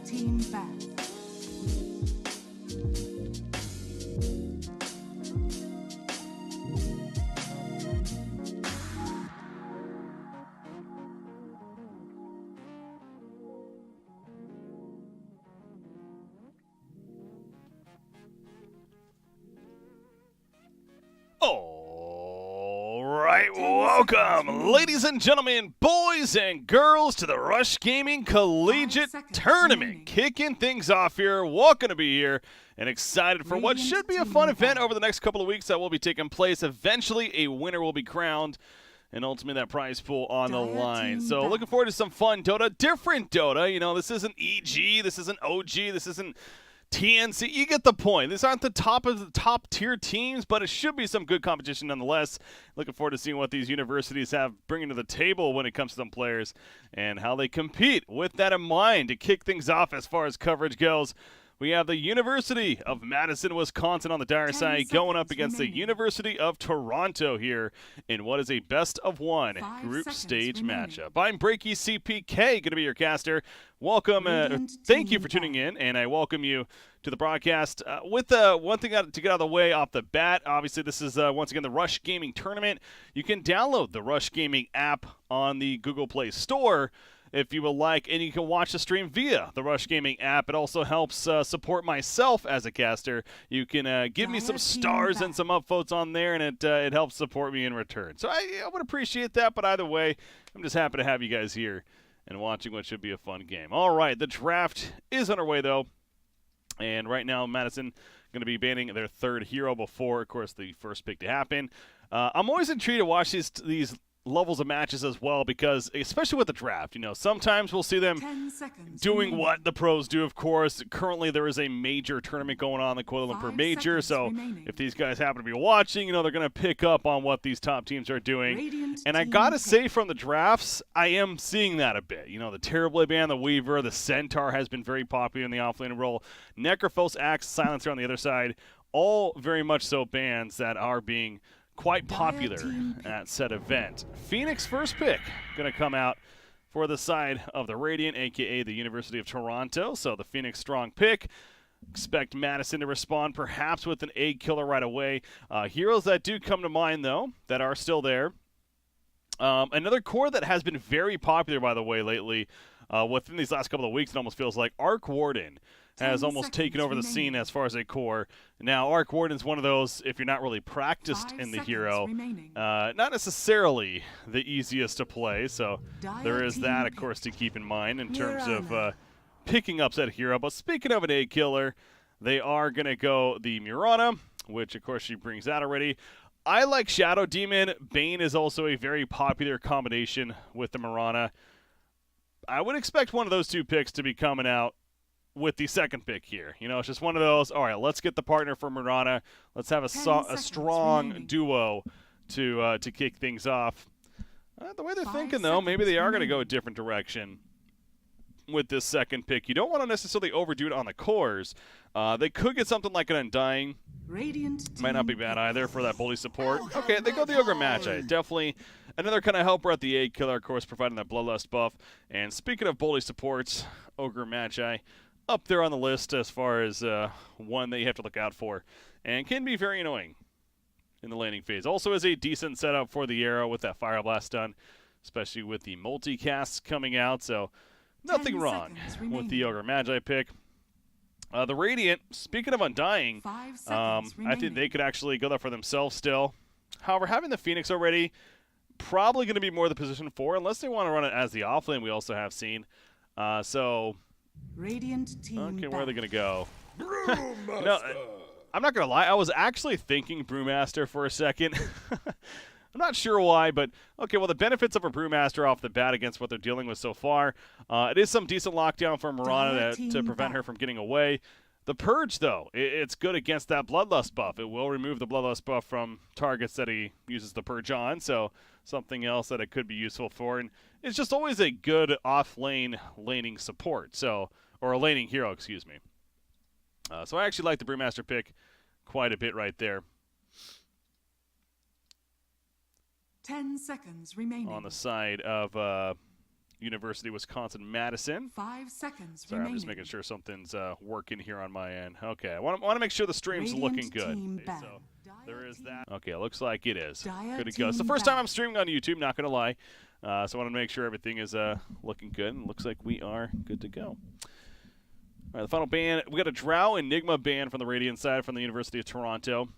team back. All right, welcome, ladies and gentlemen, boys and girls, to the Rush Gaming Collegiate Tournament. Kicking things off here, welcome to be here, and excited for what should be a fun event over the next couple of weeks that will be taking place. Eventually, a winner will be crowned, and ultimately that prize pool on the line. So looking forward to some fun Dota, different Dota. You know, this isn't EG, this isn't OG, this isn't TNC. You get the point. These aren't the top of the top tier teams, but it should be some good competition nonetheless. Looking forward to seeing what these universities have bringing to the table when it comes to them players and how they compete. With that in mind, to kick things off as far as coverage goes, we have the University of Madison, Wisconsin on the dire side going up against the University of Toronto here in what is a best-of-one group stage matchup. I'm BreakyCPK, going to be your caster. Welcome, thank you for tuning in, and I welcome you to the broadcast. With one thing to get out of the way off the bat, obviously this is once again the Rush Gaming Tournament. You can download the Rush Gaming app on the Google Play Store if you would like, and you can watch the stream via the Rush Gaming app. It also helps support myself as a caster. You can give me some stars and some upvotes on there, and it helps support me in return. So I would appreciate that, but either way, I'm just happy to have you guys here and watching what should be a fun game. All right, the draft is underway, though, and right now Madison going to be banning their third hero before, of course, the first pick to happen. I'm always intrigued to watch these levels of matches as well, because especially with the draft, you know, sometimes we'll see them doing what the pros do. Of course, currently there is a major tournament going on, the Kuala Lumpur Major, so if these guys happen to be watching, you know, they're going to pick up on what these top teams are doing. And I gotta say, from the drafts, I am seeing that a bit. You know, the Terribly Band, the Weaver, the Centaur has been very popular in the offlane role. Necrophos, Axe, Silencer on the other side, all very much so bands that are being quite popular at said event. Phoenix first pick going to come out for the side of the Radiant, a.k.a. the University of Toronto. So the Phoenix strong pick. Expect Madison to respond perhaps with an egg killer right away. Heroes that do come to mind, though, that are still there. Another core that has been very popular, by the way, lately, within these last couple of weeks, it almost feels like Arc Warden has almost taken over the scene as far as a core. Now, Arc Warden's one of those, if you're not really practiced in the hero, not necessarily the easiest to play, so there is that, of course, to keep in mind in terms of picking up said hero. But speaking of an egg killer, they are going to go the Murana, which, of course, she brings that already. I like Shadow Demon. Bane is also a very popular combination with the Murana. I would expect one of those two picks to be coming out with the second pick here. You know, it's just one of those, all right, let's get the partner for Murana. Let's have a strong duo to kick things off. The way they're thinking, though, maybe they are going to go a different direction with this second pick. You don't want to necessarily overdo it on the cores. They could get something like an Undying. Might not be bad either for that bully support. Okay, they go the Ogre Magi. Definitely another kind of helper at the egg killer, of course, providing that Bloodlust buff. And speaking of bully supports, Ogre Magi up there on the list as far as one that you have to look out for, and can be very annoying in the laning phase. Also is a decent setup for the arrow with that Fire Blast done, especially with the multicasts coming out, so nothing wrong with the Ogre Magi pick. The Radiant, speaking of Undying, I think they could actually go there for themselves still. However, having the Phoenix already, probably going to be more the position 4, unless they want to run it as the offlane we also have seen. So Radiant team okay, where are they going to go? No, I'm not going to lie. I was actually thinking Brewmaster for a second. I'm not sure why, but okay, well, the benefits of a Brewmaster off the bat against what they're dealing with so far. It is some decent lockdown for Murana to prevent her from getting away. The Purge, though, it's good against that Bloodlust buff. It will remove the Bloodlust buff from targets that he uses the Purge on, so something else that it could be useful for. And it's just always a good off-lane laning support, so, or a laning hero, excuse me. So I actually like the Brewmaster pick quite a bit right there. 10 seconds remaining. On the side of University Wisconsin-Madison. 5 seconds Sorry, remaining. I'm just making sure something's working here on my end. Okay, I want to make sure the stream's Radiant looking good. team Okay, ban. so there is that. Okay, it looks like it is. Dire Good to go. It's the team first time ban. I'm streaming on YouTube, not going to lie. So I want to make sure everything is looking good, and it looks like we are good to go. All right, the final ban. We got a Drow Enigma ban from the Radiant side from the University of Toronto.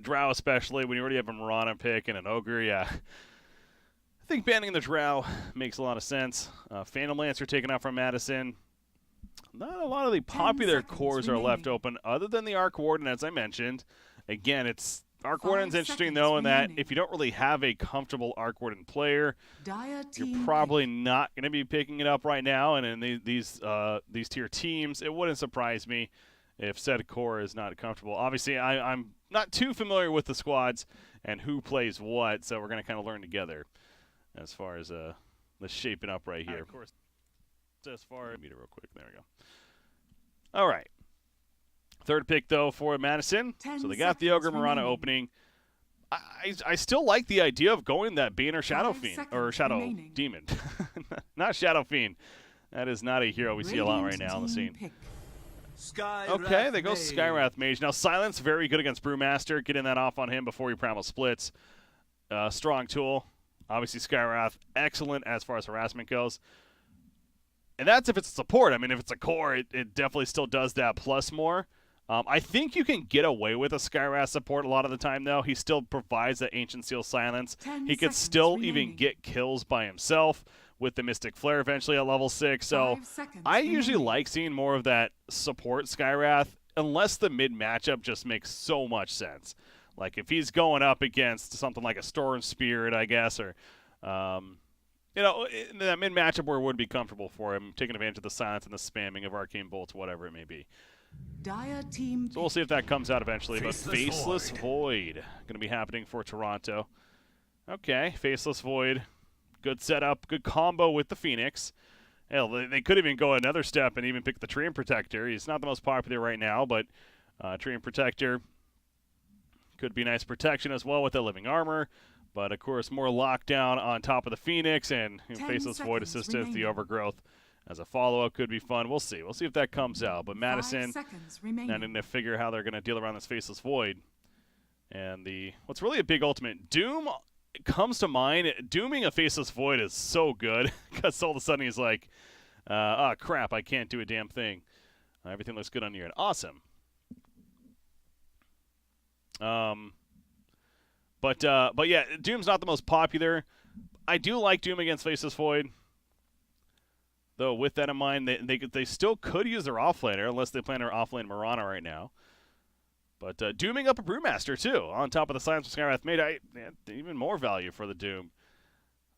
Drow especially, when you already have a Mirana pick and an Ogre, yeah. I think banning the Drow makes a lot of sense. Phantom Lancer taken out from Madison. Not a lot of the popular cores are left open, other than the Arc Warden, as I mentioned. Again, it's Arc Warden's interesting, though, in that if you don't really have a comfortable Arc Warden player, you're probably not going to be picking it up right now. And in these tier teams, it wouldn't surprise me if said core is not comfortable. Obviously, I'm not too familiar with the squads and who plays what, so we're going to kind of learn together as far as the shaping up right here. Of course, as far as meter real quick. There we go. All right. Third pick, though, for Madison. So they got the Ogre Mirana opening. I still like the idea of going that Bane or Shadow Fiend. Or Shadow Demon. Not Shadow Fiend. That is not a hero we see a lot right now on the scene. Okay, they go Skywrath Mage. Now, Silence, very good against Brewmaster. Getting that off on him before he Primal splits. Strong tool. Obviously, Skywrath, excellent as far as harassment goes. And that's if it's support. I mean, if it's a core, it definitely still does that plus more. I think you can get away with a Skywrath support a lot of the time, though. He still provides that Ancient Seal Silence. He could still even get kills by himself with the Mystic Flare eventually at level 6. So I usually like seeing more of that support Skywrath, unless the mid matchup just makes so much sense. Like if he's going up against something like a Storm Spirit, I guess, or you know, in that mid matchup where it would be comfortable for him, taking advantage of the silence and the spamming of Arcane Bolts, whatever it may be. So we'll see if that comes out eventually. But Faceless Void going to be happening for Toronto. Okay, Faceless Void. Good setup, good combo with the Phoenix. Hell, they could even go another step and even pick the Treant Protector. He's not the most popular right now, but Treant Protector could be nice protection as well with the Living Armor. But, of course, more lockdown on top of the Phoenix, and Faceless Void assisted the Overgrowth as a follow-up could be fun. We'll see. We'll see if that comes out. But Madison, now need to figure how they're going to deal around this Faceless Void. And what's really a big ultimate, Doom comes to mind. Dooming a Faceless Void is so good because all of a sudden he's like, oh, crap, I can't do a damn thing. Everything looks good on your end. Awesome. But yeah, Doom's not the most popular. I do like Doom against Faceless Void. Though, with that in mind, they still could use their offlaner, unless they plan to offlane Mirana right now. But Dooming up a Brewmaster, too, on top of the Silence of Skywrath Mage, even more value for the Doom.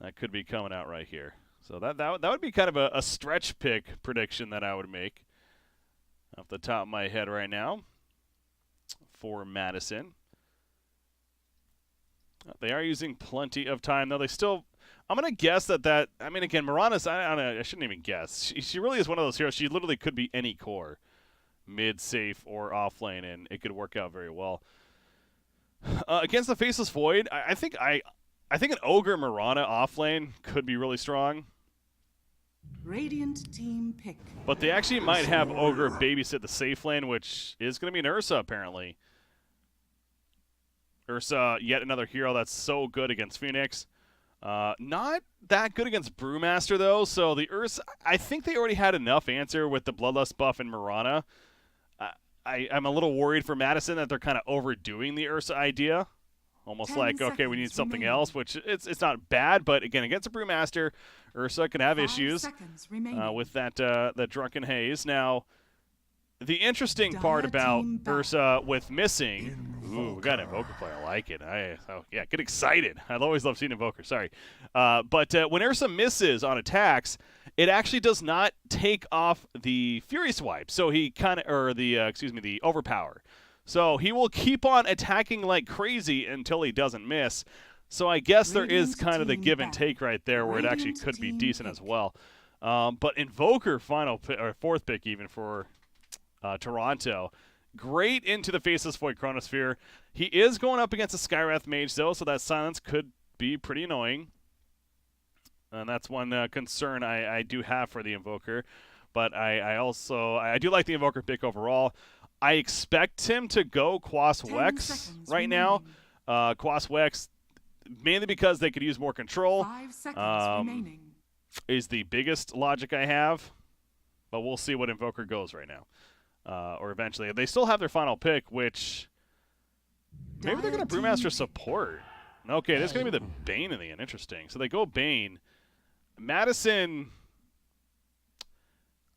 That could be coming out right here. So that would be kind of a stretch pick prediction that I would make off the top of my head right now for Madison. They are using plenty of time, though. They still... I'm going to guess that I mean, again, Mirana's... I shouldn't even guess. She really is one of those heroes. She literally could be any core. Mid, safe, or offlane, and it could work out very well. Against the Faceless Void, I think an Ogre Mirana offlane could be really strong. Radiant team pick. But they actually might have Ogre babysit the safe lane, which is going to be an Ursa, apparently. Ursa, yet another hero that's so good against Phoenix. Not that good against Brewmaster, though, so the Ursa, I think they already had enough answer with the Bloodlust buff in Mirana. I'm a little worried for Madison that they're kind of overdoing the Ursa idea. Almost like, okay, we need something else, which it's not bad, but again, against a Brewmaster, Ursa can have issues with that Drunken Haze. Now, the interesting part about Ursa with missing... Ooh, we got an Invoker player. I like it. Yeah, get excited. I always love seeing Invoker. Sorry. But when Ursa misses on attacks, it actually does not take off the Fury Swipe. So he kind of... Or the Overpower. So he will keep on attacking like crazy until he doesn't miss. So I guess there is kind of the give and take right there where it actually could be decent as well. But Invoker fourth pick even for Toronto. Great into the Faceless Void Chronosphere. He is going up against a Skywrath Mage, though, so that silence could be pretty annoying. And that's one concern I do have for the Invoker. But I do like the Invoker pick overall. I expect him to go Quas Wex right now. Quas Wex, mainly because they could use more control. 5 seconds remaining. Is the biggest logic I have. But we'll see what Invoker goes right now. Or eventually. They still have their final pick, which maybe they're going to Brewmaster support. Okay, this is going to be the Bane in the end. Interesting. So they go Bane. Madison,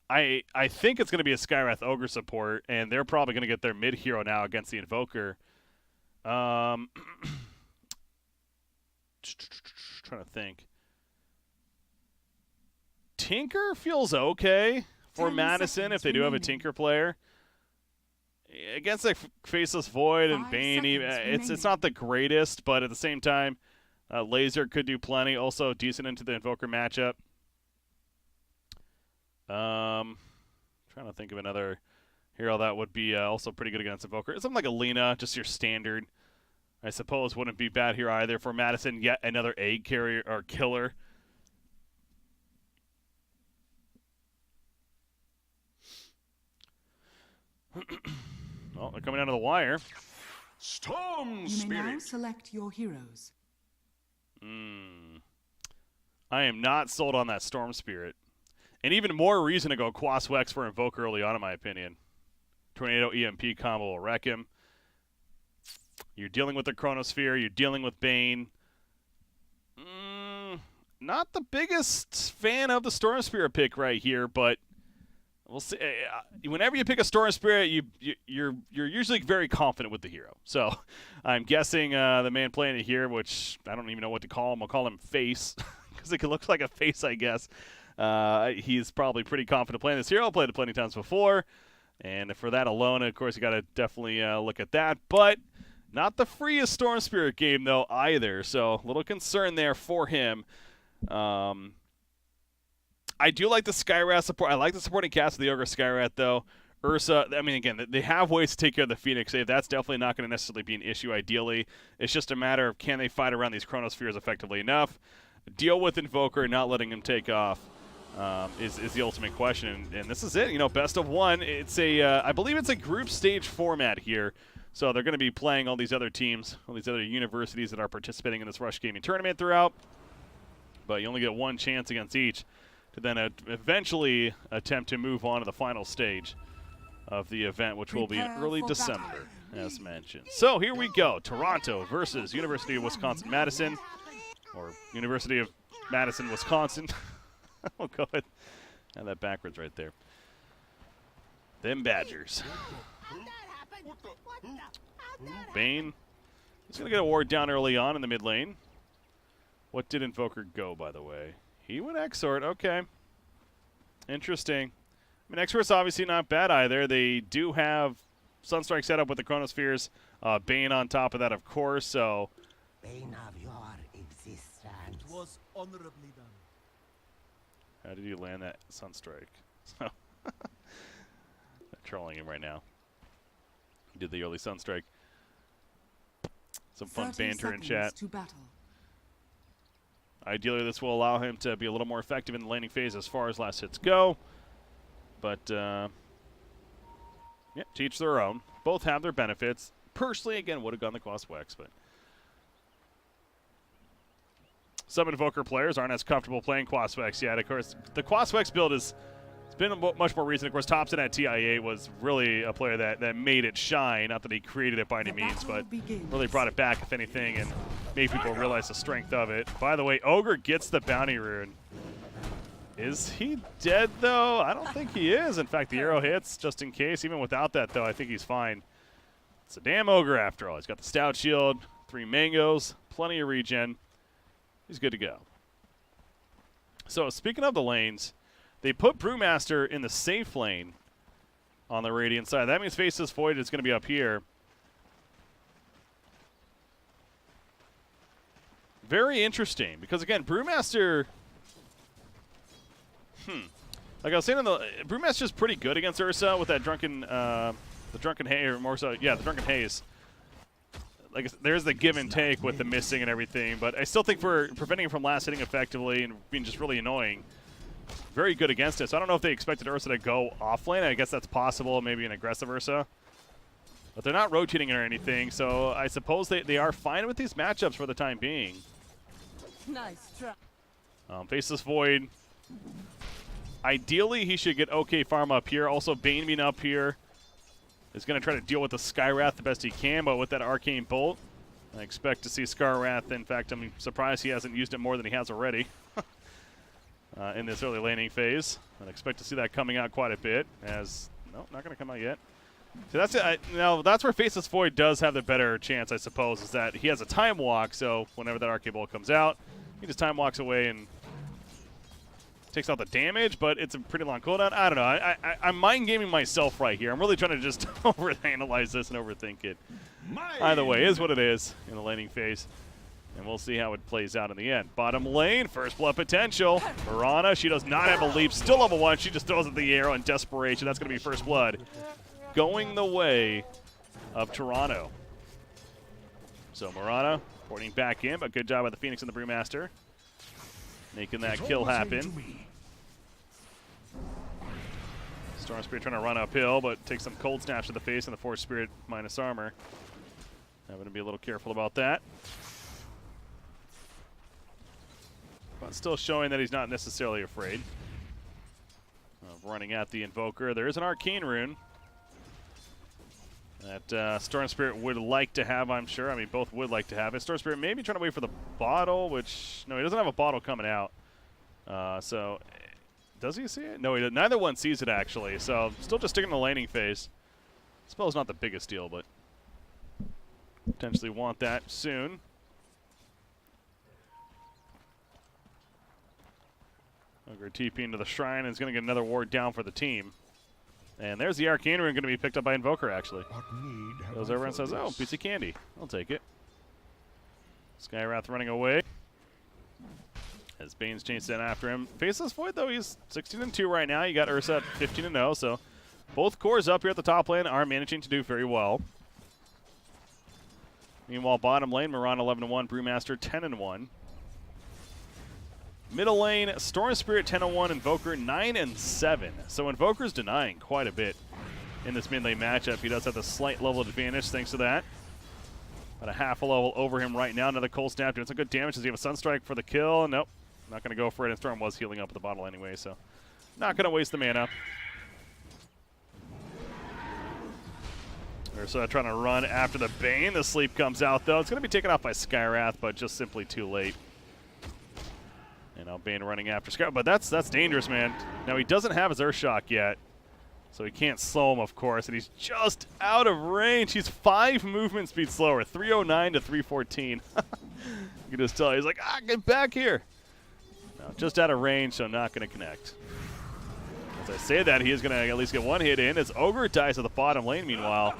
I think it's going to be a Skywrath Ogre support, and they're probably going to get their mid hero now against the Invoker. Trying to think. Tinker feels okay for Madison if they do have a Tinker player. Against like Faceless Void and Bane, it's not the greatest, but at the same time, Laser could do plenty. Also decent into the Invoker matchup. Trying to think of another hero that would be also pretty good against Invoker. Something like Alina, just your standard, I suppose, wouldn't be bad here either. For Madison, yet another egg carrier or killer. Well, they're coming down to the wire. Storm You Spirit. may now select your heroes. I am not sold on that Storm Spirit. And even more reason to go Quas Wex for Invoker early on, in my opinion. Tornado EMP combo will wreck him. You're dealing with the Chronosphere. You're dealing with Bane. Not the biggest fan of the Storm Spirit pick right here, but we'll see. Whenever you pick a Storm Spirit, you're usually very confident with the hero. So I'm guessing the man playing it here, which I don't even know what to call him. I'll call him Face because it looks like a face, I guess. He's probably pretty confident playing this hero. Played it plenty of times before. And for that alone, of course, you got to definitely look at that. But not the freest Storm Spirit game, though, either. So a little concern there for him. I do like the Skywrath support. I like the supporting cast of the Ogre Skywrath, though. Ursa, I mean, again, they have ways to take care of the Phoenix save. That's definitely not going to necessarily be an issue, ideally. It's just a matter of can they fight around these Chronospheres effectively enough. Deal with Invoker and not letting him take off is the ultimate question. And this is it. You know, best of one. It's I believe it's a group stage format here. So they're going to be playing all these other teams, all these other universities that are participating in this Rush Gaming tournament throughout. But you only get one chance against each to then eventually attempt to move on to the final stage of the event, which will be in early December, as mentioned. So here we go. Toronto versus University of Wisconsin-Madison, or University of Madison, Wisconsin. We'll go ahead and have that backwards right there. Them Badgers. Bane. He's going to get a ward down early on in the mid lane. What did Invoker go, by the way? He went Exort. Okay. Interesting. I mean, Exort's obviously not bad either. They do have Sunstrike set up with the Chronospheres. Bane on top of that, of course, so... Bane of your existence. It was honorably done. How did you land that Sunstrike? So, I'm trolling him right now. He did the early Sunstrike. Some fun banter in chat. To battle. Ideally, this will allow him to be a little more effective in the laning phase as far as last hits go. But, yeah, to each their own. Both have their benefits. Personally, again, would have gone the Quas Wex, but... Some Invoker players aren't as comfortable playing Quas Wex yet. Of course, the Quas Wex build it's been much more recent. Of course, Thompson at TI8 was really a player that made it shine. Not that he created it by any means, but really brought it back, if anything, and made people realize the strength of it. By the way, Ogre gets the bounty rune. Is he dead, though? I don't think he is. In fact, the arrow hits just in case. Even without that, though, I think he's fine. It's a damn Ogre after all. He's got the Stout Shield, 3 mangoes, plenty of regen. He's good to go. So, speaking of the lanes, they put Brewmaster in the safe lane on the Radiant side. That means Faceless Void is going to be up here. Very interesting, because again, Brewmaster... Like I was saying, Brewmaster's pretty good against Ursa with that drunken, the drunken haze, or more so, yeah, the drunken haze. there's the give and take with the missing and everything, but I still think for preventing him from last hitting effectively and being just really annoying, very good against it. So I don't know if they expected Ursa to go off lane. I guess that's possible, maybe an aggressive Ursa. But they're not rotating it or anything, so I suppose they are fine with these matchups for the time being. Nice try. Faceless Void. Ideally, he should get okay farm up here. Also, Bane being up here is going to try to deal with the Skywrath the best he can, but with that Arcane Bolt, I expect to see Skywrath. In fact, I'm surprised he hasn't used it more than he has already in this early laning phase. I'd expect to see that coming out quite a bit. As no, not going to come out yet. So that's it. Now that's where Faceless Void does have the better chance, I suppose, is that he has a time walk. So whenever that Arcane Bolt comes out, he just time walks away and takes out the damage, but it's a pretty long cooldown. I don't know. I'm mind gaming myself right here. I'm really trying to just overanalyze this and overthink it. Either way, is what it is in the laning phase, and we'll see how it plays out in the end. Bottom lane, first blood potential. Mirana, she does not have a leap. Still level 1. She just throws at the arrow in desperation. That's going to be first blood, going the way of Toronto. So Mirana porting back in, but good job by the Phoenix and the Brewmaster, making that kill happen. Storm Spirit trying to run uphill, but takes some cold snaps to the face and the Force Spirit minus armor. Having to be a little careful about that. But still showing that he's not necessarily afraid of running at the Invoker. There is an Arcane Rune that Storm Spirit would like to have, I'm sure. I mean, both would like to have it. Storm Spirit maybe trying to wait for the bottle, which, no, he doesn't have a bottle coming out. So, does he see it? No, he doesn't. Neither one sees it, actually. So, still just sticking in the laning phase. I suppose not the biggest deal, but potentially want that soon. Ogre TP into the Shrine and is going to get another ward down for the team. And there's the Arcane Rune going to be picked up by Invoker, actually. Goes over and says, oh, piece of candy. I'll take it. Skywrath running away as Bane's chased in after him. Faceless Void, though, he's 16-2 right now. You got Ursa at 15-0, so both cores up here at the top lane are managing to do very well. Meanwhile, bottom lane, Mirana 11-1, Brewmaster 10-1. Middle lane, Storm Spirit 10-1, Invoker 9-7. So Invoker's denying quite a bit in this mid lane matchup. He does have the slight level advantage thanks to that. About a half a level over him right now. Another cold snap doing some good damage. Does he have a Sunstrike for the kill? Nope. Not going to go for it. And Storm was healing up at the bottle anyway, so not going to waste the mana. Ursa trying to run after the Bane. The sleep comes out, though. It's going to be taken off by Skywrath, but just simply too late. And now Bane running after Skywrath. But that's dangerous, man. Now, he doesn't have his Earthshock yet, so he can't slow him, of course. And he's just out of range. He's 5 movement speed slower, 309 to 314. You can just tell. He's like, get back here. No, just out of range, so not going to connect. As I say that, he is going to at least get one hit in as Ogre dies at the bottom lane, meanwhile.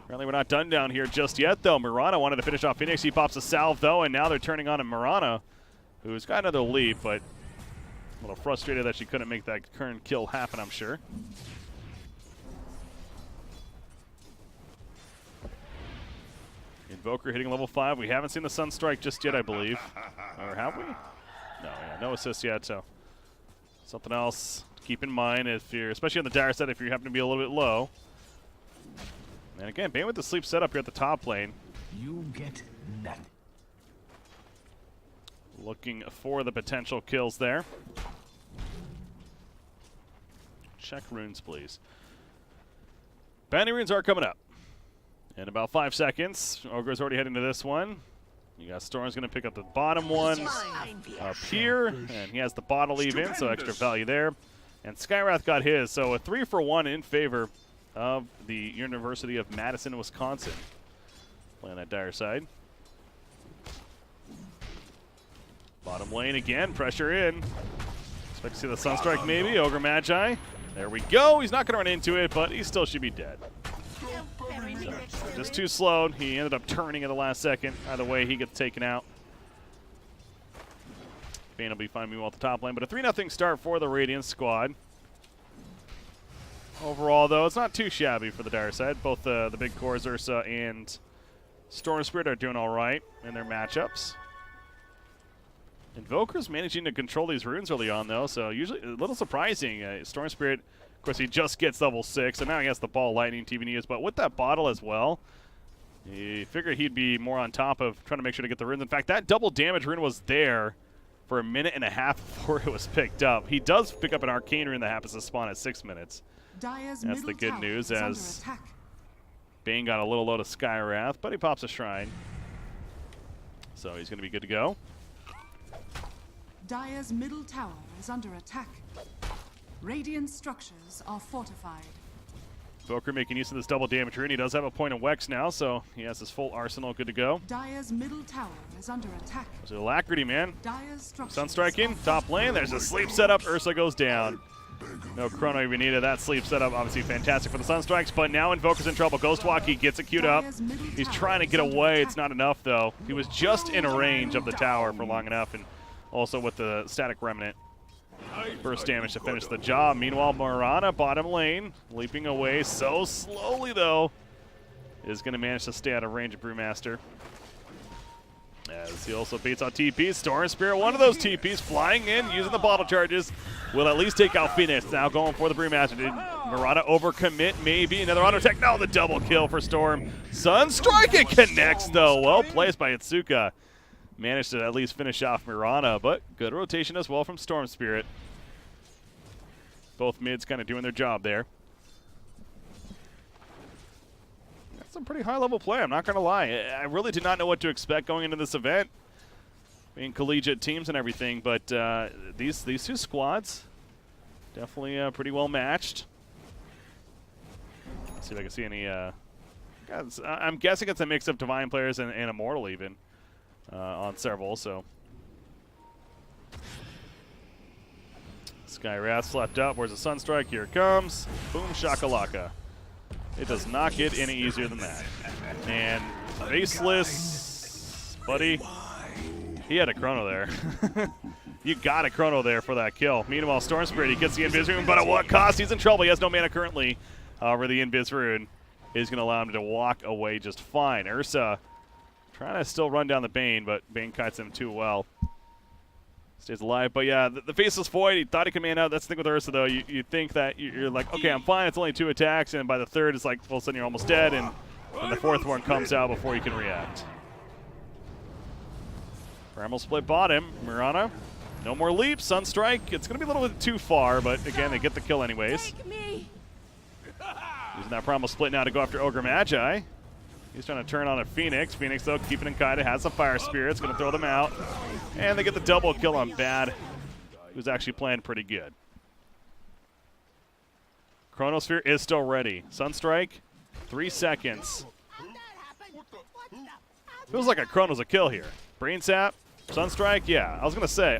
Apparently we're not done down here just yet, though. Mirana wanted to finish off Phoenix. He pops a salve, though, and now they're turning on Mirana, who's got another leap, but a little frustrated that she couldn't make that current kill happen, I'm sure. Invoker hitting level 5. We haven't seen the Sunstrike just yet, I believe. Or have we? No, yeah, no assist yet, so something else to keep in mind if you're, especially on the dire side, if you happen to be a little bit low. And again, Bane with the sleep setup here at the top lane. You get nothing. Looking for the potential kills there. Check runes, please. Bounty runes are coming up in about 5 seconds. Ogre's already heading to this one. You got Storm's going to pick up the bottom one up here, and he has the bottle even, so extra value there. And Skywrath got his, so a 3-for-1 in favor of the University of Madison, Wisconsin. Playing that dire side. Bottom lane again, pressure in. Expect to see the Sunstrike maybe, Ogre Magi. There we go, he's not going to run into it, but he still should be dead. So, just too slow. He ended up turning at the last second. Either way, he gets taken out. Bane will be fine meanwhile at the top lane, but a 3-0 start for the Radiant squad. Overall, though, it's not too shabby for the dire side. Both the big cores, Ursa and Storm Spirit are doing all right in their matchups. Invoker's managing to control these runes early on, though, so usually a little surprising. Storm Spirit, of course, he just gets level 6, and now he has the ball lightning TVNs, but with that bottle as well, you figure he'd be more on top of trying to make sure to get the runes. In fact, that double damage rune was there for a minute and a half before it was picked up. He does pick up an arcane rune that happens to spawn at 6 minutes. Dire's That's the middle good tower news, is under as attack. Bane got a little load of Sky Wrath, but he pops a shrine. So he's going to be good to go. Dire's middle tower is under attack. Radiant structures are fortified. Invoker making use of this double damage rune. He does have a point of Wex now, so he has his full arsenal good to go. Dire's middle tower is under attack. There's alacrity, man. Dire's structures Sunstriking, are top lane. There's a sleep setup. Ursa goes down. No chrono even needed. That sleep setup, obviously fantastic for the Sunstrikes, but now Invoker's in trouble. Ghostwalkie gets it queued up. He's trying to get away. It's not enough, though. He was just in range of the tower for long enough, and also with the static remnant. First damage to finish the job. Meanwhile, Mirana, bottom lane, leaping away so slowly, though, is going to manage to stay out of range of Brewmaster. As he also beats on TPs. Storm Spirit, one of those TPs, flying in, using the bottle charges. Will at least take out Phoenix. Now going for the Brewmaster. Did Mirana overcommit? Maybe. Another auto attack. No, the double kill for Storm. Sunstrike, it connects, though. Well placed by Itsuka. Managed to at least finish off Mirana, but good rotation as well from Storm Spirit. Both mids kind of doing their job there. That's some pretty high-level play, I'm not going to lie. I really did not know what to expect going into this event. Being collegiate teams and everything, but these two squads definitely pretty well matched. Let's see if I can see any... I'm guessing it's a mix of Divine players and Immortal even. On several, so. Sky Wrath slept up. Where's the Sunstrike? Here it comes. Boom, shakalaka. It does not get any easier than that. And Faceless, buddy, he had a chrono there. You got a chrono there for that kill. Meanwhile, Storm Spirit, he gets the Invis Rune, but at what cost? He's in trouble. He has no mana currently. However, the Invis Rune is going to allow him to walk away just fine. Ursa trying to still run down the Bane, but Bane kites him too well. Stays alive. But yeah, the Faceless Void, he thought he could man out. That's the thing with Ursa, though. You think that you're like, okay, I'm fine. It's only 2 attacks. And by the third, it's like all of a sudden you're almost dead. And the fourth one comes out before you can react. Primal split bottom. Mirana, no more leap. Sunstrike. It's going to be a little bit too far, but again, they get the kill anyways. Using that Primal split now to go after Ogre Magi. He's trying to turn on a Phoenix. Phoenix, though, keeping in Kaida, has some Fire Spirits, going to throw them out. And they get the double kill on Bad, who's actually playing pretty good. Chronosphere is still ready. Sunstrike, 3 seconds. Feels like a Chrono's a kill here. Brain Sap, Sunstrike, yeah. I was going to say,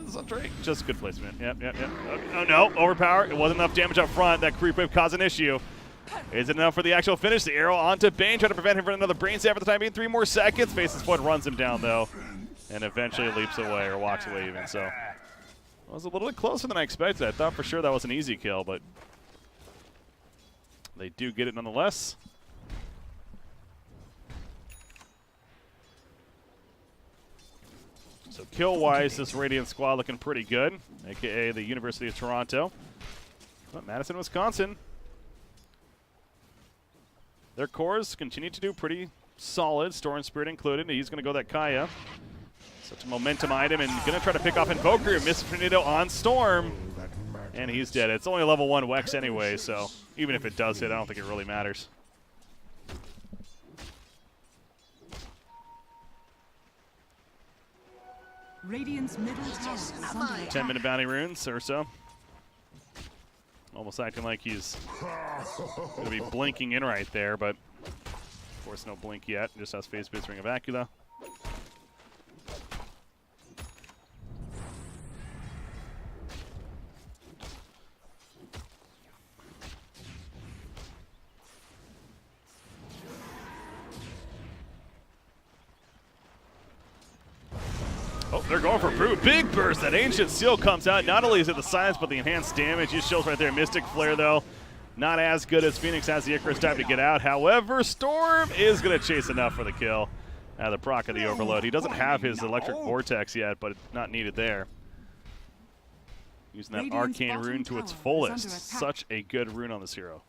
Sunstrike, just good placement. Yep. Oh, no, overpower. It wasn't enough damage up front. That creep wave caused an issue. Is it enough for the actual finish? The arrow onto Bane, trying to prevent him from another Brain Sap for the time being. 3 more seconds. Faceless Void runs him down, though, and eventually leaps away or walks away even. So it was a little bit closer than I expected. I thought for sure that was an easy kill, but they do get it nonetheless. So kill-wise, this Radiant squad looking pretty good, a.k.a. the University of Toronto. But Madison, Wisconsin. Their cores continue to do pretty solid, Storm Spirit included. He's going to go that Kaya. Such a momentum item, and going to try to pick off Invoker. Miss Tornado on Storm, and he's dead. It's only a level 1 Wex anyway, so even if it does hit, I don't think it really matters. Radiant's middle tower is under attack. 10-minute bounty runes or so. Almost acting like he's going to be blinking in right there, but of course no blink yet. Just has Phase Bits, Ring of Acula. Oh, they're going for Brew. Big burst. That Ancient Seal comes out. Not only is it the science, but the enhanced damage. Just shows right there. Mystic Flare, though. Not as good as Phoenix has the Icarus time to get out. However, Storm is going to chase enough for the kill. The proc of the Overload. He doesn't have his Electric Vortex yet, but not needed there. Using that Radiant's Arcane bottom rune to its tower is fullest. under attack. Such a good rune on this hero.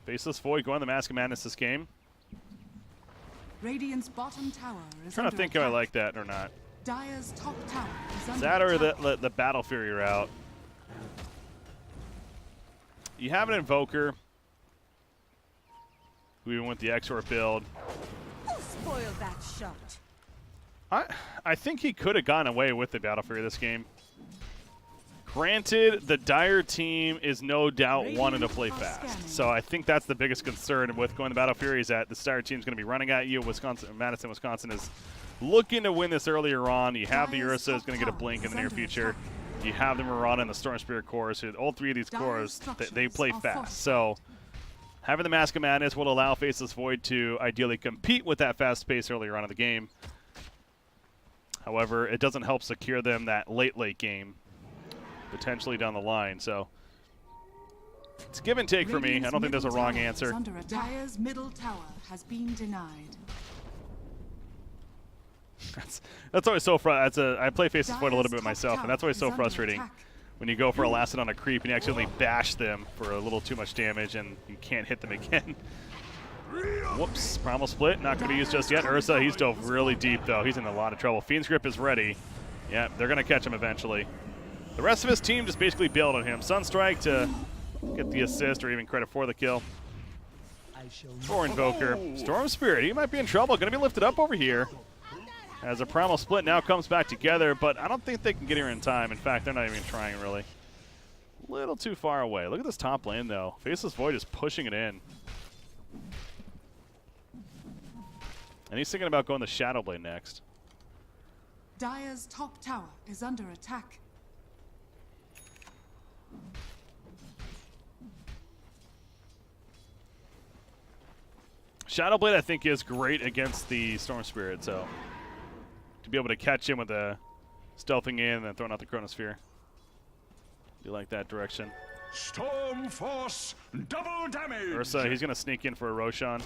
Faceless Void going to the Mask of Madness this game. Radiant's bottom tower is Trying to think if I like that or not. Dire's top tower is Is under that or attack. the Battle Fury route? You have an Invoker, who even with the Exort build. Who spoiled that shot? I think he could have gotten away with the Battle Fury this game. Granted, the Dire team is no doubt wanting to play fast. So I think that's the biggest concern with going to Battle Fury is that the Dire team is going to be running at you. Madison, Wisconsin is looking to win this earlier on. You have the Ursa is going to get a blink in the near future. You have the Mirana and the Storm Spirit cores. All three of these cores, they play fast. So having the Mask of Madness will allow Faceless Void to ideally compete with that fast pace earlier on in the game. However, it doesn't help secure them that late game, potentially down the line. So it's give and take for me. I don't think there's a wrong answer. Dire's middle tower has been denied. That's always so frustrating. I play Faceless Void a little bit myself, and that's always so frustrating when you go for a last hit on a creep and you accidentally bash them for a little too much damage and you can't hit them again. Whoops, Primal Split, not going to be used just yet. Ursa, he's dove really deep though. He's in a lot of trouble. Fiend's Grip is ready. Yeah, they're going to catch him eventually. The rest of his team just basically bailed on him. Sunstrike to get the assist or even credit for the kill. For Invoker. Storm Spirit, he might be in trouble. Going to be lifted up over here. As a Primal Split now comes back together, but I don't think they can get here in time. In fact, they're not even trying really. A little too far away. Look at this top lane though. Faceless Void is pushing it in. And he's thinking about going to Shadow Blade next. Dire's top tower is under attack. Shadow Blade, I think, is great against the Storm Spirit, so to be able to catch him with a stealthing in and then throwing out the Chronosphere. Do like that direction. Storm Force double damage. Ursa, he's going to sneak in for a Roshan.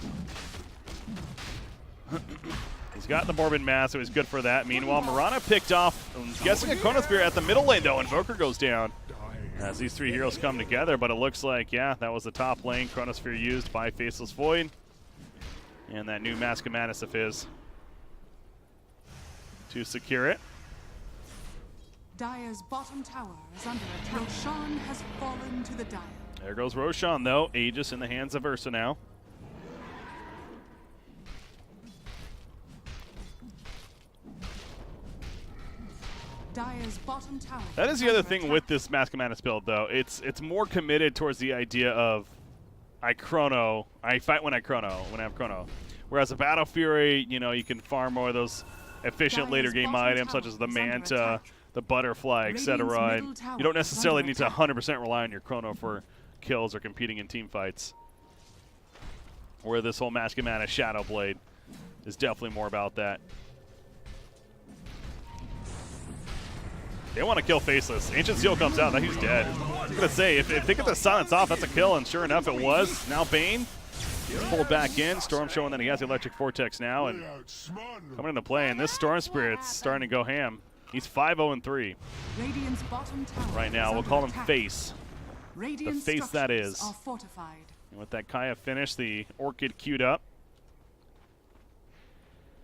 He's got the Morbid Mass, so he's good for that. Meanwhile, Mirana picked off, I'm guessing a Chronosphere at the middle lane, though. Invoker goes down as these three heroes come together, but it looks like, yeah, that was the top lane. Chronosphere used by Faceless Void. And that new Mask of Madness of his to secure it. Dire's bottom tower is under attack. Roshan has fallen to the Dire. There goes Roshan, though. Aegis in the hands of Ursa now. Dire's bottom tower. That is the other thing with this Mask of Madness build, though. It's more committed towards the idea of I fight when I have Chrono. Whereas a Battle Fury, you know, you can farm more of those efficient later game items such as the Manta, the Butterfly, etc. And you don't necessarily need to 100% rely on your Chrono for kills or competing in team fights. Where this whole Mask of Madness Shadow Blade is definitely more about that. They want to kill Faceless. Ancient Seal comes out. Now he's dead. I was going to say, if they get the silence off, that's a kill, and sure enough, it was. Now Bane is pulled back in. Storm showing that he has the Electric Vortex now, and coming into play, and this Storm Spirit's starting to go ham. He's 5-0-3 Radiant's bottom tower right now. is We'll under call him attack. Face. Radiant face that structures is. are fortified. And with that Kaya finish, the Orchid queued up.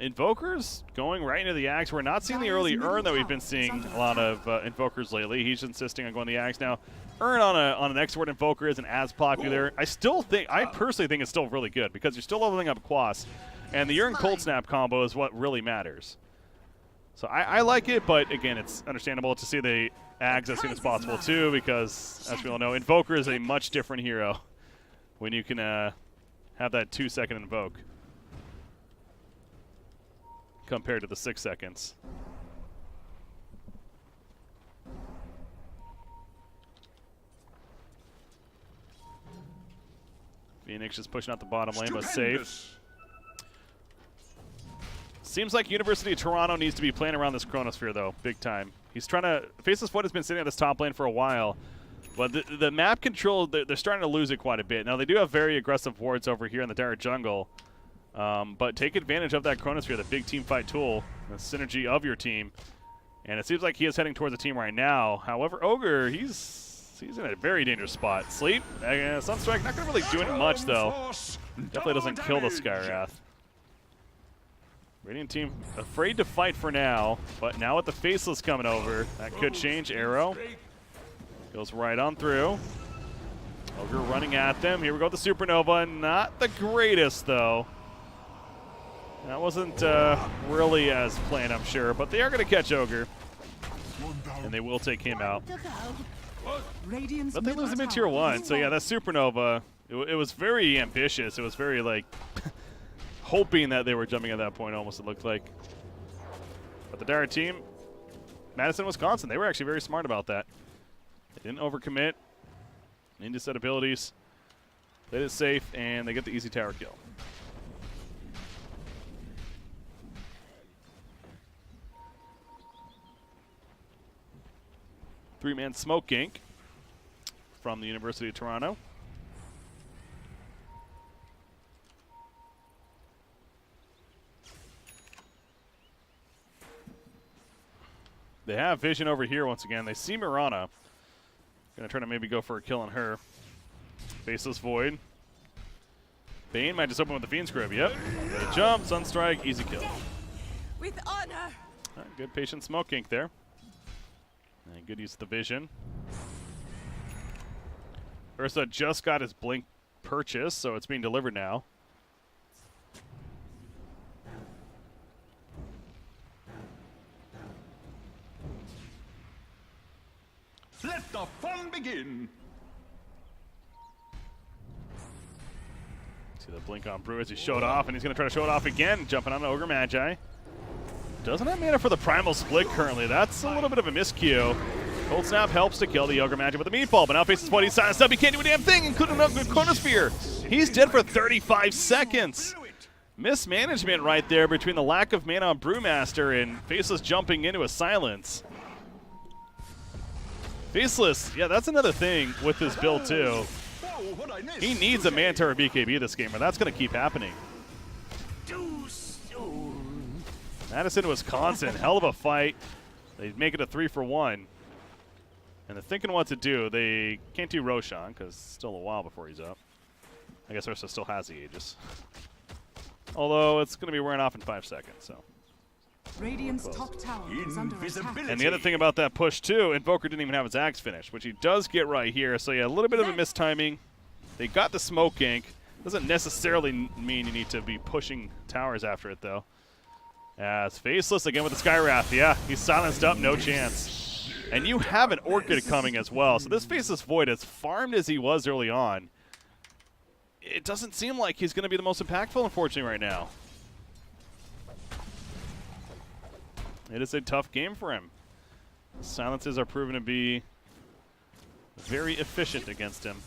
Invokers going right into the Axe. We're not seeing the early Urn that we've been seeing a lot of Invokers lately. He's insisting on going the Axe now. Urn on an Export Invoker isn't as popular. I personally think it's still really good because you're still leveling up Quas. And the Urn Cold Snap combo is what really matters. So I like it, but again, it's understandable to see the Axe as soon as possible too because, as we all know, Invoker is a much different hero when you can have that 2-second Invoke compared to the 6 seconds. Phoenix just pushing out the bottom lane, but safe. Seems like University of Toronto needs to be playing around this Chronosphere, though, big time. He's trying to... Faceless Void has been sitting at this top lane for a while, but the map control, they're starting to lose it quite a bit. Now, they do have very aggressive wards over here in the Dire Jungle, but take advantage of that Chronosphere, the big team fight tool, the synergy of your team. And it seems like he is heading towards the team right now. However, Ogre, he's in a very dangerous spot. Sleep, Sunstrike, not going to really do much, though. Definitely doesn't kill the Skywrath. Radiant team afraid to fight for now, but now with the Faceless coming over, that could change. Arrow goes right on through. Ogre running at them. Here we go with the Supernova. Not the greatest, though. That wasn't really as planned, I'm sure, but they are going to catch Ogre, and they will take him out. But they lose him in Tier 1, so yeah, that Supernova, it was very ambitious. It was very, like, hoping that they were jumping at that point, almost, it looked like. But the Dire team, Madison, Wisconsin, they were actually very smart about that. They didn't overcommit into set abilities. Played it safe, and they get the easy tower kill. Three-man smoke gank from the University of Toronto. They have vision over here once again. They see Mirana. Gonna try to maybe go for a kill on her. Faceless Void. Bane might just open with the Fiend's Grip. Yep. Got a jump, Sunstrike, easy kill. With honor. Right, good patient smoke gank there. And good use of the vision. Ursa just got his blink purchase, so it's being delivered now. Let the fun begin. See the blink on Brew as he showed off, and he's going to try to show it off again, jumping on Ogre Magi. Doesn't have mana for the Primal Split currently. That's a little bit of a miscue. Cold Snap helps to kill the Ogre Magi with a meatball, but now faces what he's silenced up. He can't do a damn thing, including a good Chronosphere. He's dead for 35 seconds. Mismanagement right there between the lack of mana on Brewmaster and Faceless jumping into a silence. Faceless, yeah, that's another thing with this build too. He needs a Mantar or BKB this game, or that's going to keep happening. Madison, Wisconsin, hell of a fight. They make it a 3-for-1. And they're thinking what to do. They can't do Roshan, because it's still a while before he's up. I guess Ursa still has the Aegis. Although, it's going to be wearing off in 5 seconds, so. Radiant's top tower is under attack. And the other thing about that push, too, Invoker didn't even have his axe finished, which he does get right here. So, yeah, a little bit of a mistiming. They got the smoke gank. Doesn't necessarily mean you need to be pushing towers after it, though. It's Faceless again with the Skywrath. Yeah, he's silenced up, no chance. And you have an Orchid coming as well. So this Faceless Void, as farmed as he was early on, it doesn't seem like he's going to be the most impactful, unfortunately, right now. It is a tough game for him. Silences are proven to be very efficient against him.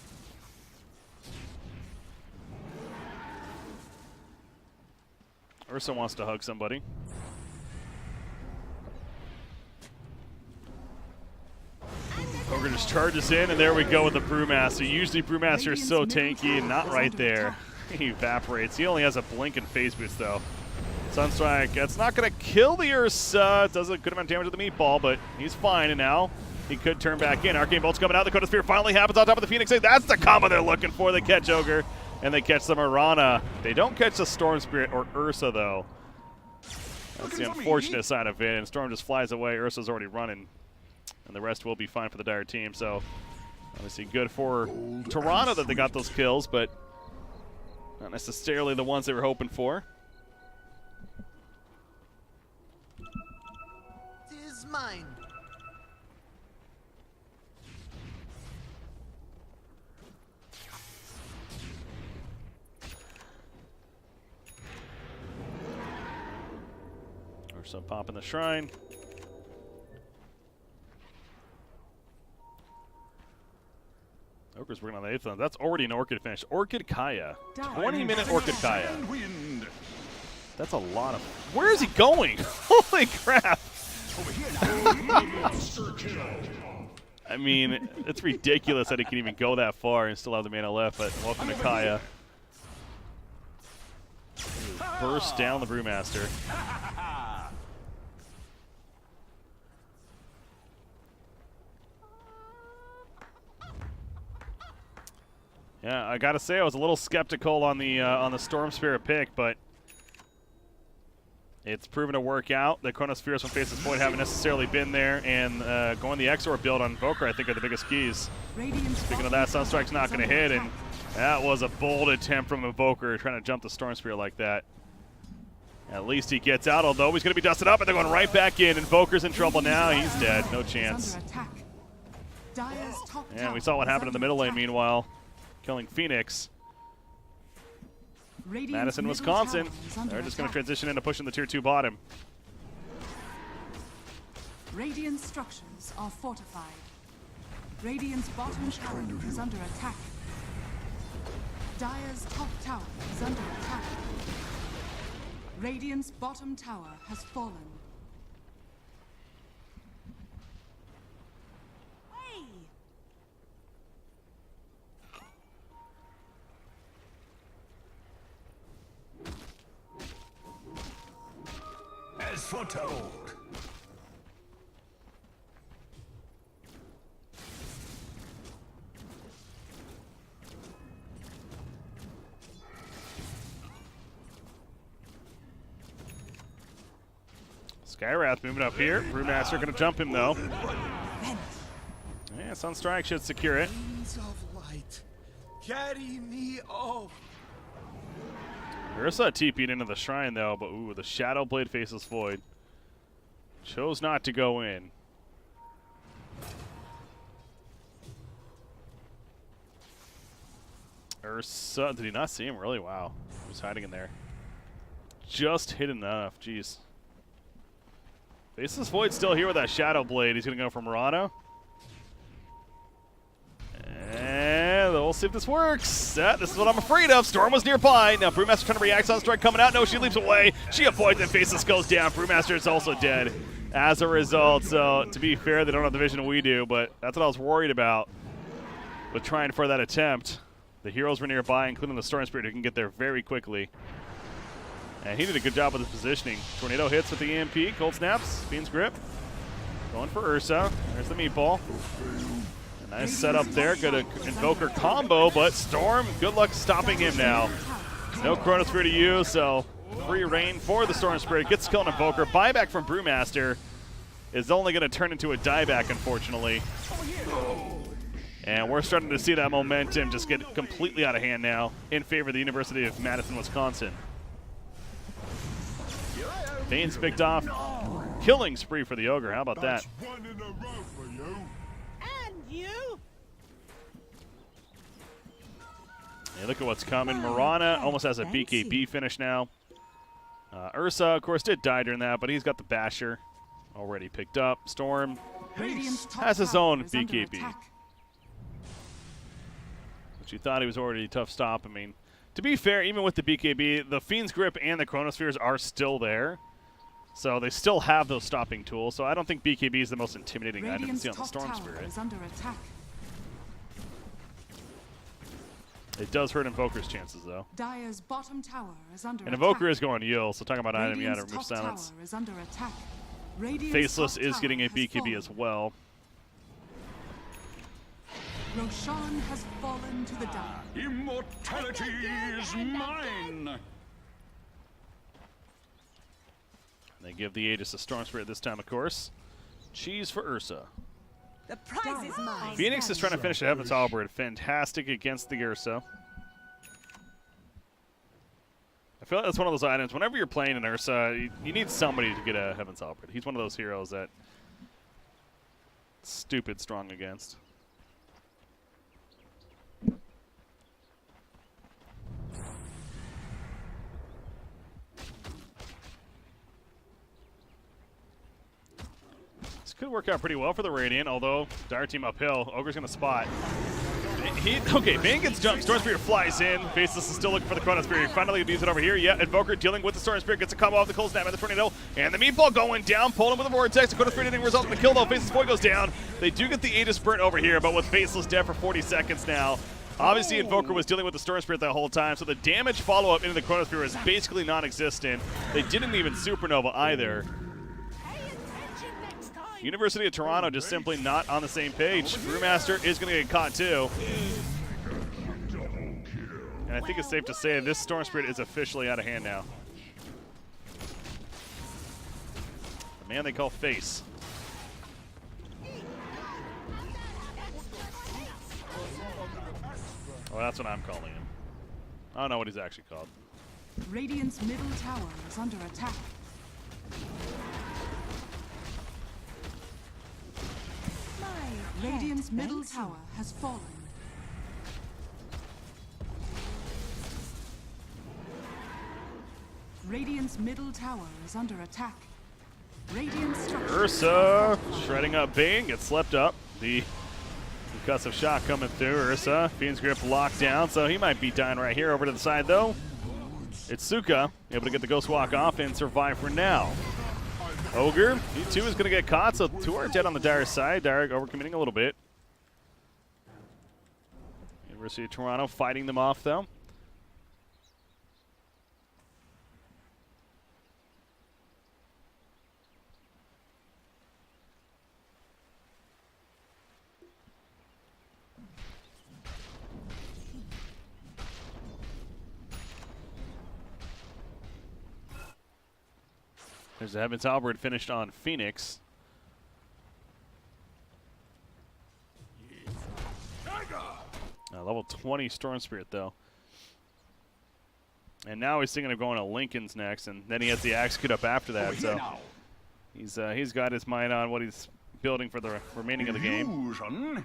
Ursa wants to hug somebody. Ogre just charges in, and there we go with the Brewmaster. Usually Brewmaster is so tanky, and not right there. He evaporates. He only has a blink and phase boost, though. Sunstrike, that's not going to kill the Ursa. Does a good amount of damage to the meatball, but he's fine, and now he could turn back in. Arcane Bolt's coming out. The Chronosphere finally happens on top of the Phoenix. That's the combo they're looking for. They catch Ogre, and they catch the Mirana. They don't catch the Storm Spirit or Ursa, though. That's the unfortunate side of it, and Storm just flies away. Ursa's already running, and the rest will be fine for the Dire team. So, obviously good for Toronto that they got those kills, but not necessarily the ones they were hoping for. Tis mine. Ursa popping the shrine. Ogre's Invoker's working on the 8th one. That's already an Orchid finish. Orchid Kaya. 20-minute Orchid Kaya. Wind. That's a lot of... Where is he going? Holy crap. I mean, it's ridiculous that he can even go that far and still have the mana left, but welcome to Kaya. Burst down the Brewmaster. Yeah, I gotta say I was a little skeptical on the Storm Spirit pick, but it's proven to work out. The Chronospheres from Faceless Void haven't necessarily been there, and going the Exor build on Invoker I think are the biggest keys. Speaking of that, Sunstrike's not going to hit, and that was a bold attempt from Invoker trying to jump the Storm Spear like that. At least he gets out, although he's going to be dusted up, and they're going right back in. Invoker's in trouble now. He's dead. No chance. And we saw what happened in the middle lane meanwhile, killing Phoenix. Madison, Wisconsin. They're just going to transition into pushing the tier 2 bottom. Radiant structures are fortified. Radiant's bottom tower is under attack. Dire's top tower is under attack. Radiant's bottom tower has fallen. Hey! As foretold. Skywrath moving up here. Brewmaster going to jump him though. Yeah, Sunstrike should secure it. Wings of light, carry me off. Ursa TP'd into the shrine though, but ooh, the Shadow Blade Faceless Void. Chose not to go in. Ursa, did he not see him? Really? Wow. He was hiding in there. Just hit enough. Jeez. Faceless Void still here with that Shadow Blade. He's going to go for Murano. And we'll see if this works. This is what I'm afraid of. Storm was nearby. Now Brewmaster trying to react. Sunstrike coming out. No, she leaps away. She avoids and Faceless goes down. Brewmaster is also dead as a result. So to be fair, they don't have the vision we do, but that's what I was worried about with trying for that attempt. The heroes were nearby, including the Storm Spirit, who can get there very quickly. And he did a good job with his positioning. Tornado hits with the EMP. Cold snaps. Fiend's Grip. Going for Ursa. There's the meatball. A nice setup there. Good Invoker combo, but Storm, good luck stopping him now. No Chronosphere to use, so free reign for the Storm Spirit. Gets killed Invoker. Buyback from Brewmaster is only going to turn into a dieback, unfortunately. And we're starting to see that momentum just get completely out of hand now in favor of the University of Madison, Wisconsin. Bane's picked off. Killing spree for the Ogre. How about that? And you? Hey, look at what's coming. Mirana almost has a BKB finish now. Ursa, of course, did die during that, but he's got the Basher already picked up. Storm has his own BKB. But you thought he was already a tough stop. I mean, to be fair, even with the BKB, the Fiend's Grip and the Chronospheres are still there. So they still have those stopping tools. So I don't think BKB is the most intimidating item to see on the Storm Spirit. It does hurt Invoker's chances, though. Dire's bottom tower is under and Invoker is going Yule, so talking about item, you had to remove silence. Faceless is getting a BKB as well. Roshan has fallen to the dark. Immortality is mine. They give the Aegis to Storm Spirit this time, of course. Cheese for Ursa. The prize is mine. Phoenix is trying to finish the Heaven's Halberd. Fantastic against the Ursa. I feel like that's one of those items. Whenever you're playing an Ursa, you need somebody to get a Heaven's Halberd. He's one of those heroes that stupid strong against. Could work out pretty well for the Radiant, although Dire team uphill. Ogre's going to spot. Okay, Bane gets jumped. Storm Spirit flies in. Faceless is still looking for the Chrono Spirit. Finally use it over here. Yeah, Invoker dealing with the Storm Spirit. Gets a combo off the Cold Snap and the Tornado. And the Meatball going down. Pulling with the Vortex. The Chrono Spirit didn't result in the kill, though. Faceless boy goes down. They do get the Aegis burn over here, but with Faceless dead for 40 seconds now. Obviously, Invoker was dealing with the Storm Spirit the whole time, so the damage follow-up into the Chrono Spirit is basically non-existent. They didn't even Supernova either. University of Toronto just simply not on the same page. Brewmaster is going to get caught too. And I think it's safe to say this Storm Spirit is officially out of hand now. The man they call Face. Oh, that's what I'm calling him. I don't know what he's actually called. Radiant's middle tower is under attack. Radiant's middle tower has fallen. Radiant's middle tower is under attack. Radiant structure. Ursa shredding up Bane, gets slept up. The concussive shot coming through. Ursa, Fiend's Grip locked down, so he might be dying right here. Over to the side though. It's Suka, able to get the Ghost Walk off and survive for now. Ogre, he too is going to get caught, so two are dead on the Dire side. Dire overcommitting a little bit. University of Toronto fighting them off, though. There's the Heaven's Halberd finished on Phoenix. Level 20 Storm Spirit, though. And now he's thinking of going to Lincoln's next, and then he has the Axe Queued up after that. So he's got his mind on what he's building for the remaining of the game.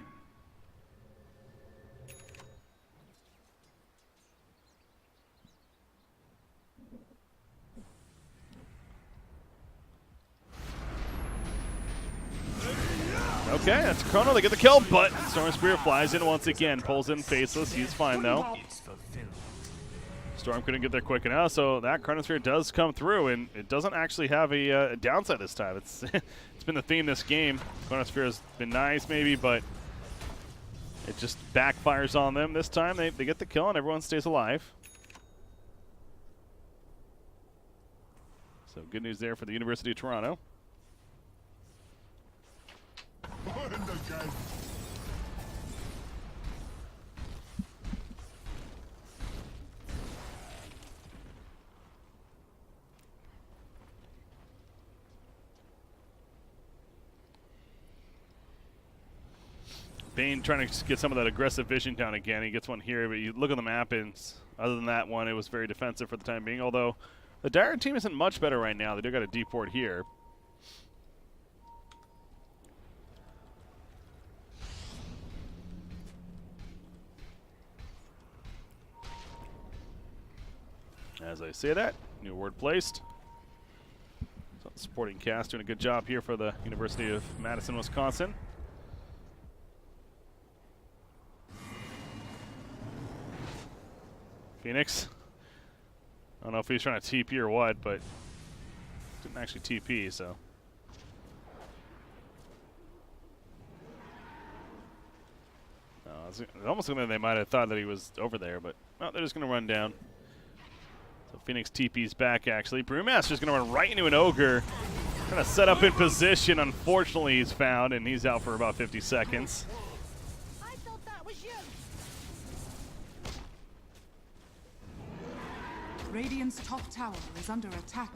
Okay, that's Chrono. They get the kill, but Storm Spirit flies in once again, pulls in Faceless. He's fine, though. Storm couldn't get there quick enough, so that Chrono Spirit does come through, and it doesn't actually have a downside this time. It's it's been the theme this game. Chrono Spirit has been nice, maybe, but it just backfires on them. This time, they get the kill, and everyone stays alive. So good news there for the University of Toronto. Bane trying to get some of that aggressive vision down again. He gets one here, but you look at the map, and other than that one, it was very defensive for the time being, although the Dire team isn't much better right now. They do got a deep port here. As I say that, new word placed. So supporting cast doing a good job here for the University of Madison, Wisconsin. Phoenix. I don't know if he's trying to TP or what, but didn't actually TP, so. It almost looked like they might have thought that he was over there, but well, they're just going to run down. So Phoenix TP's back, actually. Brewmaster's going to run right into an Ogre. Kind of set up in position. Unfortunately, he's found, and he's out for about 50 seconds. I thought that was you. Radiant's top tower is under attack.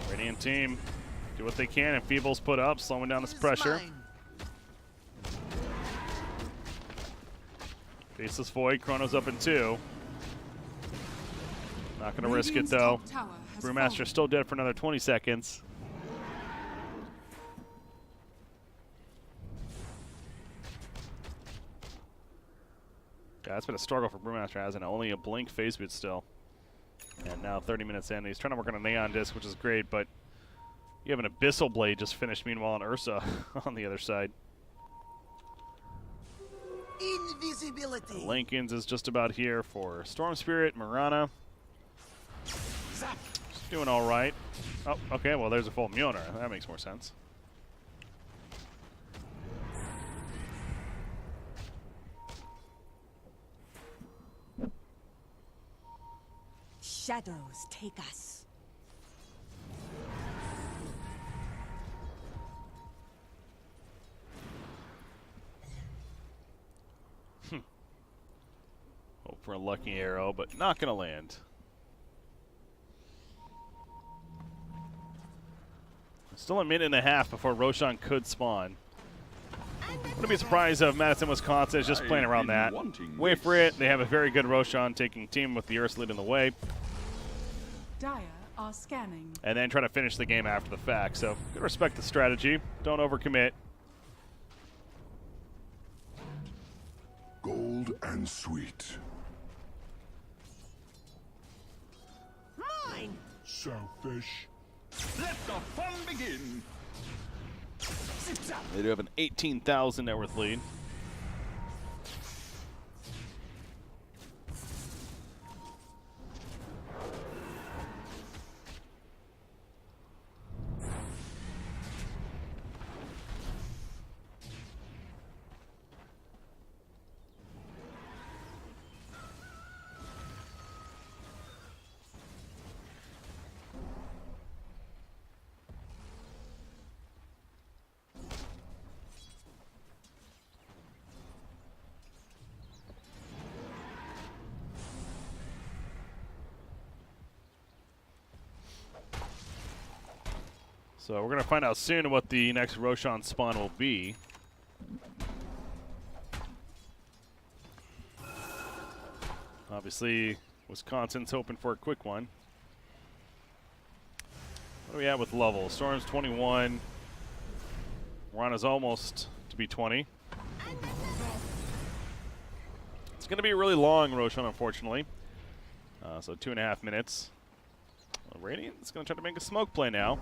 Radiant team do what they can, and Feeble's put up, slowing down this pressure. Faceless Void, Chrono's up in 2. Not going to risk it, though. Brewmaster's still dead for another 20 seconds. Yeah, it's been a struggle for Brewmaster, hasn't it? Only a blink phase boot still. And now 30 minutes in, he's trying to work on a Neon Disc, which is great, but you have an Abyssal Blade just finished, meanwhile, on Ursa on the other side. Invisibility. Lincoln's is just about here for Storm Spirit. Marana. Zap. She's doing all right. Oh, okay. Well, there's a full Mjolnir. That makes more sense. Shadows take us. Hope for a lucky arrow, but not going to land. Still a minute and a half before Roshan could spawn. Wouldn't be surprised if Madison, Wisconsin is just playing around that. Wait for it. They have a very good Roshan taking team with the Ursa lead in the way. Dire are scanning. And then try to finish the game after the fact. So, respect the strategy. Don't overcommit. Gold and sweet. Mine! Selfish. Let the fun begin. They do have an 18,000 net worth lead. So we're going to find out soon what the next Roshan spawn will be. Obviously, Wisconsin's hoping for a quick one. What do we have with level? Storm's 21. Rana's almost to be 20. It's going to be a really long Roshan, unfortunately. So 2.5 minutes. Well, Radiant's going to try to make a smoke play now.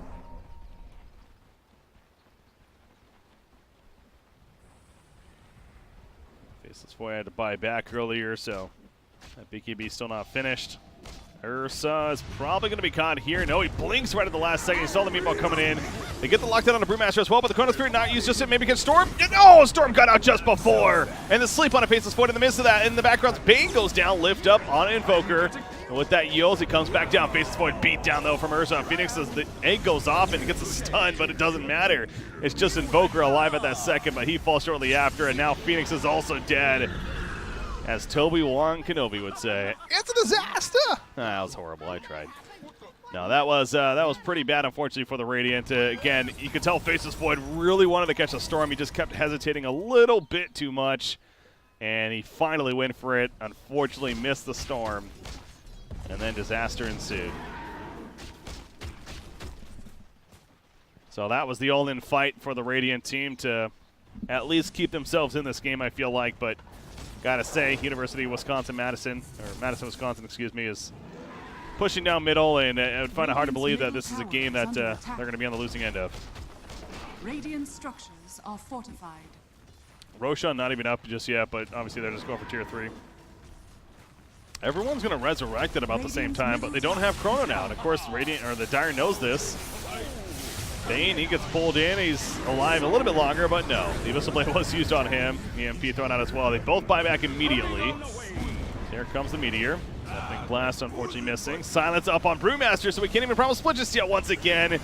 Faceless Boy had to buy back earlier, so that BKB still not finished. Ursa is probably going to be caught here. No, he blinks right at the last second. He saw the meatball coming in. They get the lockdown on the Brewmaster as well, but the Chrono Spirit not used just yet. Maybe can Storm. No, Storm got out just before. And the sleep on a Faceless Void in the midst of that. In the background, Bane goes down, lift up on Invoker. And with that yields, he comes back down. Faceless Void beat down, though, from Ursa. Phoenix as the egg goes off and gets a stun, but it doesn't matter. It's just Invoker alive at that second, but he falls shortly after. And now Phoenix is also dead. As Toby-Wan Kenobi would say, it's a disaster! That was horrible. I tried. No, that was pretty bad, unfortunately, for the Radiant. Again, you could tell Faceless Void really wanted to catch a Storm. He just kept hesitating a little bit too much, and he finally went for it. Unfortunately, missed the Storm, and then disaster ensued. So that was the all-in fight for the Radiant team to at least keep themselves in this game, I feel like, but gotta say, University of Wisconsin-Madison, or Madison-Wisconsin, excuse me, is pushing down middle, and I would find it hard to believe that this is a game that they're going to be on the losing end of. Radiant structures are fortified. Roshan not even up just yet, but obviously they're just going for tier 3. Everyone's going to resurrect at about the same time, but they don't have Chrono now, and of course Radiant or the Dire knows this. Bane, he gets pulled in. He's alive a little bit longer, but no. The Abyssal Blade was used on him. EMP thrown out as well. They both buy back immediately. Here comes the Meteor. Nothing Blast, unfortunately, missing. Silence up on Brewmaster, so we can't even Primal Split just yet once again.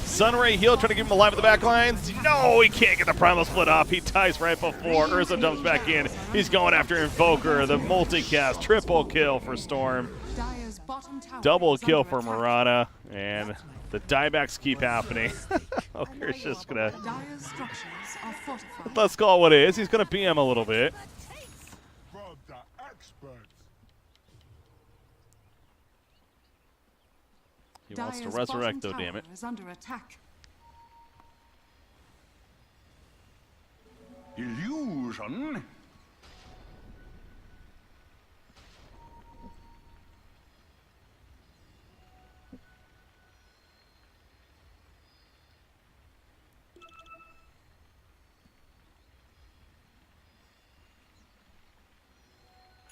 Sunray heal, trying to keep him alive at the back lines. No, he can't get the Primal Split off. He dies right before. Ursa jumps back in. He's going after Invoker. The multicast, triple kill for Storm. Double kill for Marana, and the diebacks keep happening. Oker's just gonna, let's call it what it is. He's gonna BM a little bit. From the experts. He wants to resurrect though, damn it. Is under attack. Illusion.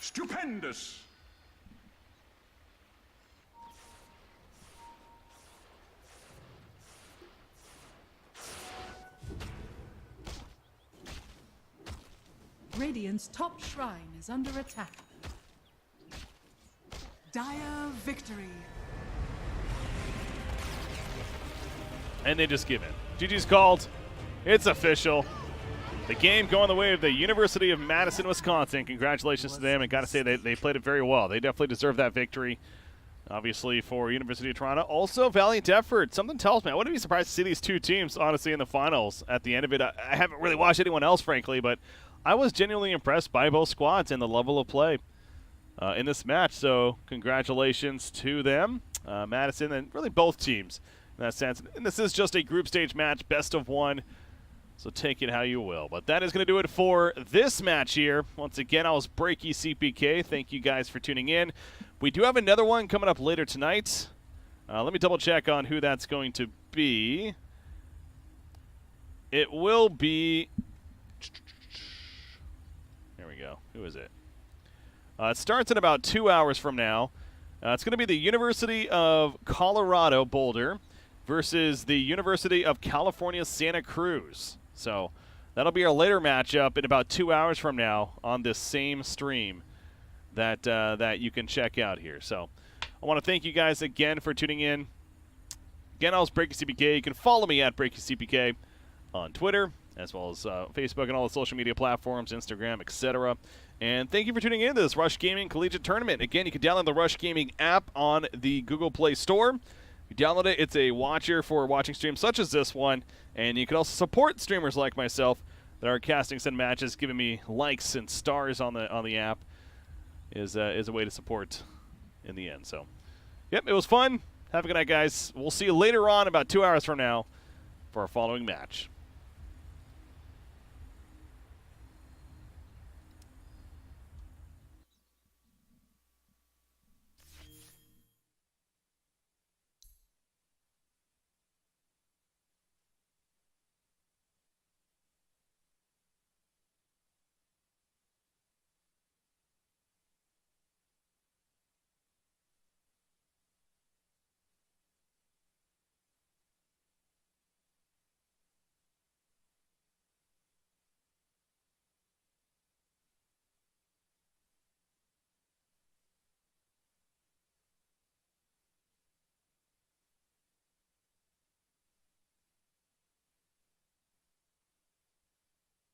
Stupendous. Radiant's top shrine is under attack. Dire victory. And they just give in. GG's called. It's official. The game going the way of the University of Madison, Wisconsin. Congratulations to them, and got to say they played it very well. They definitely deserve that victory. Obviously for University of Toronto. Also valiant effort. Something tells me I wouldn't be surprised to see these two teams, honestly, in the finals at the end of it. I haven't really watched anyone else, frankly, but I was genuinely impressed by both squads and the level of play in this match. So congratulations to them, Madison, and really both teams in that sense. And this is just a group stage match, best of one. So take it how you will. But that is going to do it for this match here. Once again, I was BreakyCPK. Thank you guys for tuning in. We do have another one coming up later tonight. Let me double check on who that's going to be. It will be... There we go. Who is it? It starts in about 2 hours from now. It's going to be the University of Colorado Boulder versus the University of California Santa Cruz. So that'll be our later matchup in about 2 hours from now on this same stream that that you can check out here. So I want to thank you guys again for tuning in. Again, I was BreakyCPK. You can follow me at BreakyCPK on Twitter, as well as Facebook and all the social media platforms, Instagram, etc. And thank you for tuning in to this Rush Gaming Collegiate Tournament. Again, you can download the Rush Gaming app on the Google Play Store. If you download it, it's a watcher for watching streams such as this one, and you can also support streamers like myself that are casting some matches, giving me likes and stars on the app is a way to support in the end. So, yep, it was fun. Have a good night, guys. We'll see you later on, about 2 hours from now, for our following match.